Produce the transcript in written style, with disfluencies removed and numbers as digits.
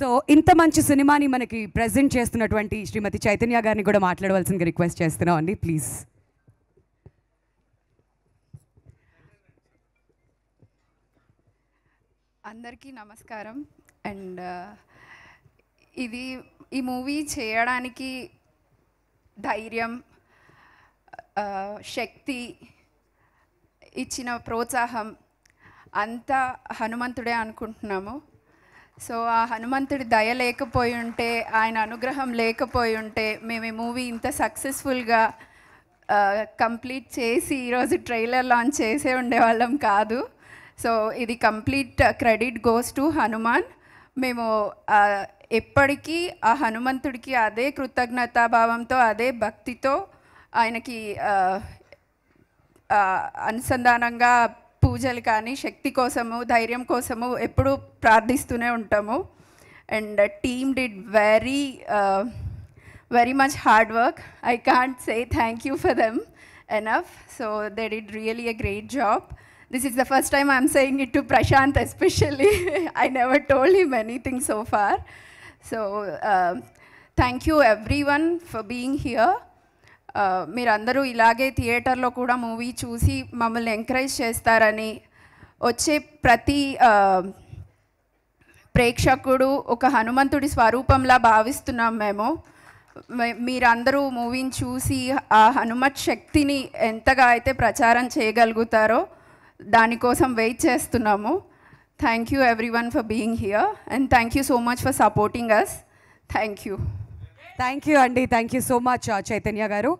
So ఇంత మంచి సినిమాని మనకి ప్రెజెంట్ చేస్తున్నటువంటి శ్రీమతి చైతన్య గారిని కూడా మాట్లాడవలసిందిగా రిక్వెస్ట్ చేస్తున్నాం అండి, ప్లీజ్. అందరికీ నమస్కారం. అండ్ ఈ మూవీ చేయడానికి ధైర్యం, శక్తి ఇచ్చిన ప్రోత్సాహం అంతా హనుమంతుడే అనుకుంటున్నాము. సో ఆ హనుమంతుడి దయ లేకపోయి ఉంటే, ఆయన అనుగ్రహం లేకపోయి ఉంటే మేము ఈ మూవీ ఇంత సక్సెస్ఫుల్గా కంప్లీట్ చేసి ఈరోజు ట్రైలర్ లాంచ్ చేసే ఉండేవాళ్ళం కాదు. సో ఇది complete credit goes to Hanuman. మేము ఎప్పటికీ ఆ హనుమంతుడికి అదే కృతజ్ఞతాభావంతో, అదే భక్తితో ఆయనకి అనుసంధానంగా పూజలు కానీ, శక్తి కోసము, ధైర్యం కోసము ఎప్పుడూ ప్రార్థిస్తూనే ఉంటాము. And team did very much hard work. I can't say thank you for them enough. So they did really a great job. This is the first time I'm saying it to Prashant especially. I never told him anything so far. So thank you everyone for being here. మీరందరూ ఇలాగే థియేటర్లో కూడా movie చూసి మమ్మల్ని encourage చేస్తారని, వచ్చే ప్రతి ప్రేక్షకుడు ఒక హనుమంతుడి స్వరూపంలా భావిస్తున్నాం మేము. మీరందరూ మూవీని చూసి ఆ హనుమత్ శక్తిని ఎంతగా అయితే ప్రచారం చేయగలుగుతారో దానికోసం వెయిట్ చేస్తున్నాము. Thank you everyone for being here and thank you so much for supporting us. Thank you. Thank you అండి, thank you so much Chaitanya గారు.